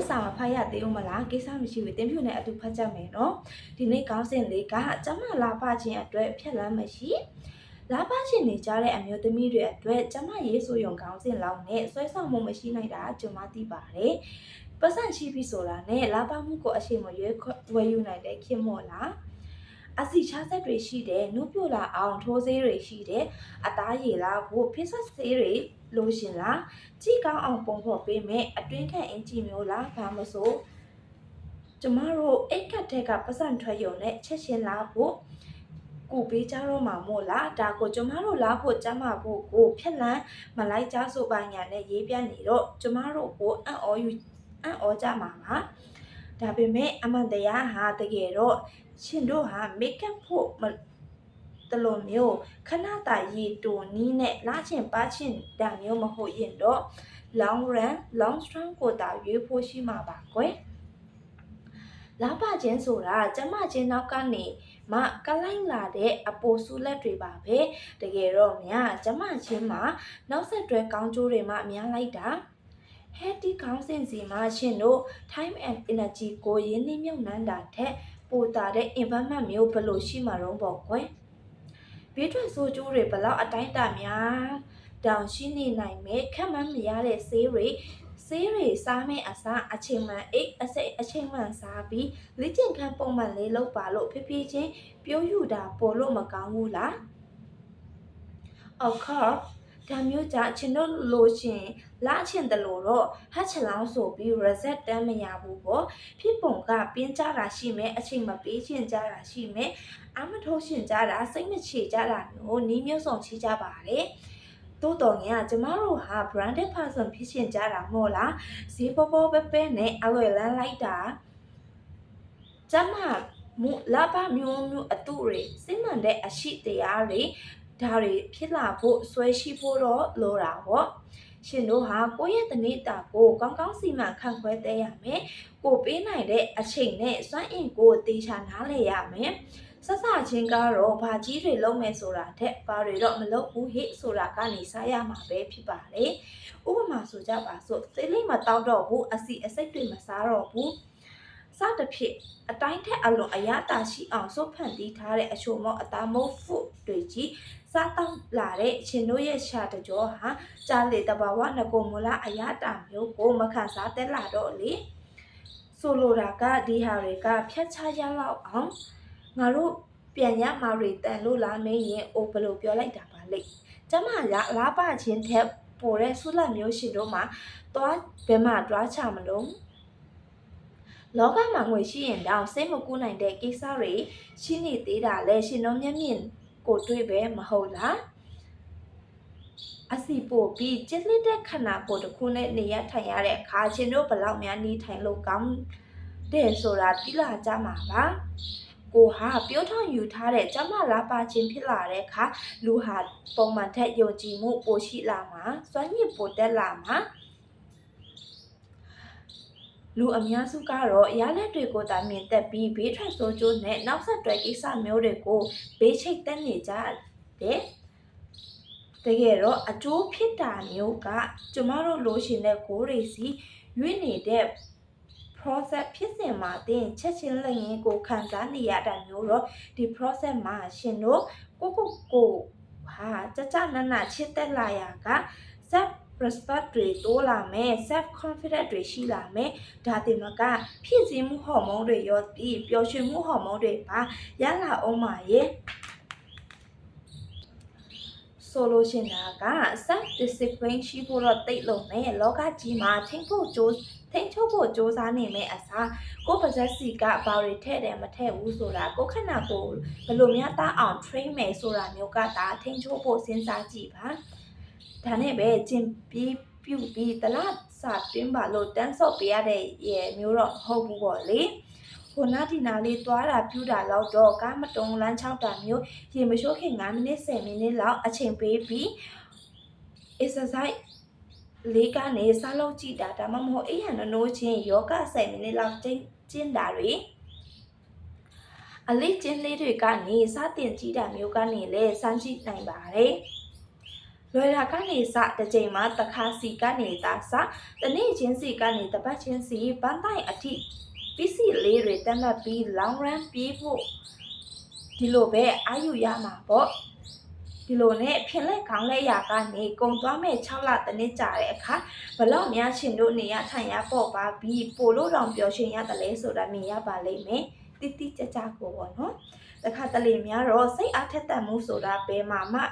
စာမဖတ်ရသေးဦးမလားကိစ္စမရှိဘူးတင်ပြနဲ့အတူဖတ်ကြမယ်နော်ဒီနေ့ခေါင်းစဉ်လေးကကျမလာဖခြင်းအတွက်ဖြတ်လန်းမရှိလာဖခြင်းနေကြတဲ့အမျိုးသမီးတွေအတွက်ကျမရေးဆိုရုံခေါင်းစဉ်လောက်နဲ့ဆွဲဆောင်မှုမရှိနိုင်တာကျွန်မသိပါတယ်ပတ်စံရှိပြီဆိုတာနဲ့လာဖမှုကိုအရှိန်မရွေးဝယ်ယူနိုင်တဲ့ခင်မော်လားအစီချဆက်တွေရှိတယ်နုပြလာအောင်ထိုးဆေးတွေရှိတယ်အသားရည်လားဖို့ဖိဆက်ဆေးတွေလိုရှင်လားကြည့်ကောင်းအောင်ပုံဖော်ပေးမယ်အတွင်းခံအင်ဂျီမျိုးလားဘာမဆိုကျမတို့အိတ်ကတ်တဲ့ကပတ်စံထွက်ရုံနဲ့ချက်ရှင်လားဖို့ကိုပေးကြတော့မှာမို့လားဒါကိုကျမတို့လားဖို့ကျမဖို့ကိုဖြက်လန်းမလိုက်ကြဆိုပါညာနဲ့ရေးပြနေတော့ကျမတို့ကိုအံ့ဩကြမှာပါဒါပေမဲ့အမှန်တရားဟာတကယ်တော့ရှင်တို့ဟာမိတ်ကပ်ဖို့တလုံးမျိုးခဏတာရီတူနီးနဲ့လာချင်ပါချင်တာမျိုးမဟုတ်ရင်တော့ long run long strong ကိုတာရွေးဖို့ရှိမှာပါကွယ်လာပါချင်းဆိုတာကျမချင်းနောက်ကနေမကလိုက်လာတဲ့အပိုစုလက်တွေပါပဲတကယ်တော့များကျမချင်းမှာနောက်ဆက်တွဲကောင်းကျိုးတွေမှအများလိုက်တာHeady ခေါင်းစဉ်စီမှာရှင်တို့ time and energy ကိုရင်းနှီးမြှုပ်နှံတာထက်ပိုတာတဲ့ investment မျိုးဘယ်လိုရှိမှာတော့ပေါ့ကွယ်ဘေးထွက်ဆိုးကျိုးတွေဘလောက်အတိုင်းတာများတောင်ရှိနေနိုင်မဲ့ခက်မှန်းမရတဲ့ဆေးတွေစားမဲ့အစားအချိန်မှန်အိတ်အချိန်မှန်စားပြီးလေ့ကျင့်ခန်းပုံမှန်လေးလုပ်ပါလို့ဖြည်းဖြည်းချင်းပြိုးယူတာပေါ်လို့မကောင်းဘူးလား Of courseဒါမျိုးကြအချင်းတို့လိုရှင်လာချင်တယ်လို့တော့ဟတ်ချလောင်းဆိုပြီး reset တမ်းမရဘူးပေါ့ဖြစ်ပုံကပြင်းကြတာရှိမယ်အချိန်မပေးချင်ကြတာရှိမယ်အမထိုးရှင်ကြတာစိတ်မချကြတာမျိုးနီးမျိုးစုံရှိကြပါတယ်တိုးတော်ငယ်ကကျမတို့ဟာ branded person ဖြစ်ရှင်ကြတာမို့လားဈေးပေါ်ပေါ်ပဲနဲ့အလွယ်လန်းလိုက်တာကျမလာပါမျိုးအတူတွေစိတ်မှန်တဲ့အရှိတရားတွေဒါတွေဖြစ်လာဖို့ဆွဲရှိဖို့တော့လိုတာပေါ့ရှင်တို့ဟာကိုယ့်ရဲ့တနေ့တာကိုကောင်းကောင်းစီမံခန့်ခွဲတဲ့ရမယ်ကိုပေးနိုင်တဲ့အချိန်နဲ့စွမ်းအင်ကိုတေချာနားလည်ရမယ်ဆက်စချင်းကတော့ဘာကြီးတွေလုံးမယ်ဆိုတာတဲ့ဘာတွေတော့မလုပ်ဘူးဟိဆိုတာကနေစားရမှာပဲဖြစ်ပါတယ်ဥပမာဆိုကြပါစို့စိတ်လေးမတောက်တော့ဘူးအစီအစိတ်တွေမစားတော့ဘူးစသဖြင့်အတိုင်းထက်အလွန်အရသာရှိအောင်စုပ်ဖန်တီးထားတဲ့အချို့မော့အသားမုတ်ဖုတွေကြီးစားတောက်လာတဲ့ရှင်တို့ရဲ့ရှာတကြောဟာကြားလေတဘာဝငကိုမလားအရသာမျိုးကိုမခံစားသက်လာတော့လေဆိုလိုတာကဒီဟာတွေကဖြတ်ချရလောက်အောင်ငါတို့ပြန်ရမှာတွေတန်လို့လားမင်းရင်အိုဘယ်လိုပြောလိုက်တာပါလိမ့်ကျမကလားပါချင်းထက်ပိုတဲ့ဆုလက်မျိုးရှင်တို့မှာသွားဘယ်မှာတွားချမလို့လောကမှာငွေရှိရင်တောင်စိတ်မကူးနိုင်တဲ့ကိစ္စတွေရှိနေသေးတာလဲရှင်တို့မျက်မြင်ကိုတွေ့ပဲမဟုတ်လားအစီပို့ပြီးကျစ်လက်တဲ့ခဏပို့တစ်ခုနဲ့နေရထိုင်ရတဲ့အခါရှင်တို့ဘလောက်များနေထိုင်လို့ကောင်းတဲ့ဆိုတာသိလာကြမှာပါကိုဟာပြောထောင်ယူထားတဲ့ကျမလာပါခြင်းဖြစ်လာတဲ့အခါလူဟာပုံမှန်ထက်ယုံကြည်မှုပိုရှိလာမှာစွမ်းရည်ပိုတက်လာမှာလူအများစုကတော့အရာလက်တွေကိုသာမြင်သက်ပြီးဘေးထွက်ဆိုးကျိုးနဲ့နောက်ဆက်တွဲကိစ္စမျိုးတွေကိုဘေးချိတ်တက်နေကြတယ်တကယ်တော့အကျိုးဖြစ်တာမျိုးကကျမတို့လိုရှင်တဲ့ကိုယ်တွေစီရွေ့နေတဲ့ process ဖြစ်စဉ်မှာတင်ချက်ချင်းလက်ရင်းကိုခံစားနေရတာမျိုးတော့ဒီ process မှာရှင်တို့ကိုဟာကြနချစ်သက်လာရက self respect တွေတိုးလာမယ် self confidence တွေရှိလာမယ်ဒါတင်မကဖြစ်စည်းမှုဟော်မုန်းတွေရောပြီးပျော်ရွှင်မှုဟော်မုန်းတွေပါရလာအောင်ပါရဲ့ဆိုလိုချင်တာက self discipline ရှိဖို့တော့တိတ်လုံးနဲ့လောကကြီးမှာထိန်းချုပ်ဖို့စ조사နေမယ်အစားကိုယ်ပါဇက်စီကဘာတွေထည့်တယ်မထည့်ဘူးဆိုတာကိုခဏကိုဘယ်လိုများတအောင် train မယ်ဆိုတာမျိုးကဒါထိန်းချုပ်ဖို့စဉ်းစားကြည့်ပါဒါနဲ့ပဲကျင်ပြီးပြုတ်ပြီးတလားစာတင်းပါလို့တန်းဆော့ပေးရတဲ့ရဲ့မျိုးတော့မဟုတ်ဘူးပေါ့လေဟိုနာဒီနာလေးသွားတာပြူတာလောက်တော့ကားမတုံလမ်းချောက်တာမျိုးရေမရှိုးခင်9မိနစ်10မိနစ်လောက်အချိန်ပေးပြီး exercise လေးကနေစားလုပ်ကြည့်တာဒါမှမဟုတ်အိမ်ဟန်နိုးချင်းယောဂ10မိနစ်လောက်ကျင့်တာတွေအလေးကျင့်လေးတွေကနေစတင်ကြည့်တာမျိုးကနေလည်းစမ်းကြည့်နိုင်ပါတယ် လွယ်တာကနေစတစ်ချိန်မှာတစ်ခါစီကနေသာစတနေ့ချင်းစီကနေတစ်ပတ်ချင်းစီပန်းတိုင်းအထိပစ္စည်းလေးတွေတက်မှတ်ပြီး long run ပြေးဖို့ဒီလိုပဲအာယူရမှာပေါ့ဒီလိုနဲ့ဖင်လက်ခေါင်းလက်ရာကနေကုံသွားမဲ့6လတစ်နှစ်ကြာတဲ့အခါဘလောက်များရှင်တို့နေရထိုင်ရပေါ့ပါပြီးပို့လို့တောင်ပျော်ရွှင်ရတယ်လဲဆိုတာမြင်ရပါလိမ့်မယ်တိတိကျကျကိုပေါ့နော်တခါတလေများတော့စိတ်အားထက်သန်မှုဆိုတာဘယ်မှာမှ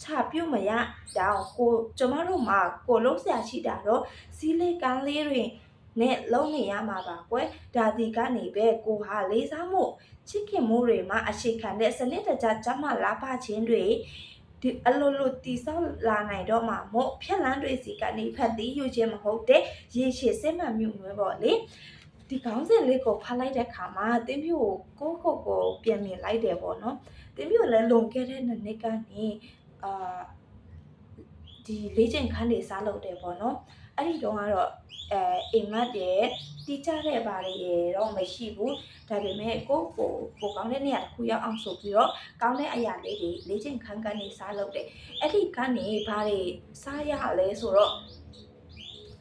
ချပြုတ်မရတောင်ကျမတို့မှာကိုလုံးဆရာရှိတာတော့စီးလေးကန်းလေးတွေနဲ့လုံးနေရမှာပါကွယ်ဒါဒီကနေပဲကိုဟာလေးစားမှုချစ်ခင်မှုတွေမှာအရှိခံတဲ့စနစ်တကျကျမလာပါခြင်းတွေဒီအလိုလိုတီဆောက်လာနိုင်တော့မှာမို့ဖြက်လန်းတွေစီကနေဖတ်သိယူခြင်းမဟုတ်တဲ့ရေရှည်စစ်မှန်မှုမျိုးပေါ့လေဒီခေါင်းစဉ်လေးကိုဖတ်လိုက်တဲ့ခါမှာတင်းပြိုကိုပြန်မြင်လိုက်တယ်ပေါ့နော်တင်းပြိုလည်းလုံခဲ့တဲ့နှစ်ကနေဒီလေးချိန်ခန်းတွေစားလုပ်တယ်ပေါ့နော်အဲ့ဒီတော့ကတော့အိမ်မက်တဲ့တီးကြတဲ့ဘာတွေတော့မရှိဘူးဒါပေမဲ့ကိုကောင်းတဲ့နေရာတစ်ခုရောက်အောင်ဆိုပြီးတော့ကောင်းတဲ့အရာလေးတွေလေးချိန်ခန်းကနေစားလုပ်တယ်အဲ့ဒီကနေဘာတွေစားရလဲဆိုတော့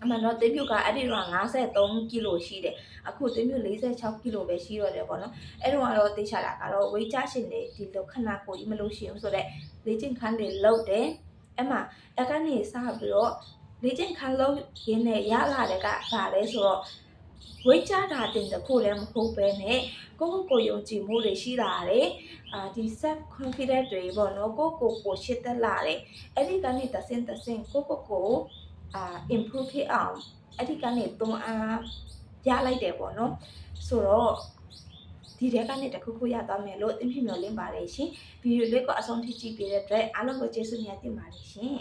အမှန်တော့တင်းပြိုကအဲ့ဒီတော့53ကီလိုရှိတယ်အခုတင်းပြို46ကီလိုပဲရှိတော့တယ်ပေါ့နော်အဲ့တော့ကတော့သိချတာကတော့ဝေးချရှင်တွေဒီလိုခဏကိုကြီးမလို့ရှိအောင်ဆိုတော့လေးချိန်ခန်းတွေလုပ်တယ်အဲ့မှာအကနေစားပြီးတော့လေ့ကျင့်ခန်းလုပ်ရင်းနဲ့ရလာတဲ့ကဘာလဲဆိုတော့ဝိတ်ကြတာတင်တခုလည်းမဟုတ်ပဲနဲ့ကိုယုံကြည်မှုတွေရှိလာတယ်ဒီ self confidence တွေပေါ့နော်ကိုရှစ်သက်လာတယ်အဲ့ဒီကနေတဆင့်ကိုimprove ဖြစ်အောင်အဲ့ဒီကနေတွန်းအားရလိုက်တယ်ပေါ့နော်ဆိုတော့ဒီထဲကနေတခုရသွားမယ်လို့အသိမျှော်လင့်ပါတယ်ရှင်ဗီဒီယိုလေးကိုအဆုံးထိကြည့်ပေးတဲ့အတွက်အားလုံးကိုကျေးဇူးများတင်ပါတယ်ရှင်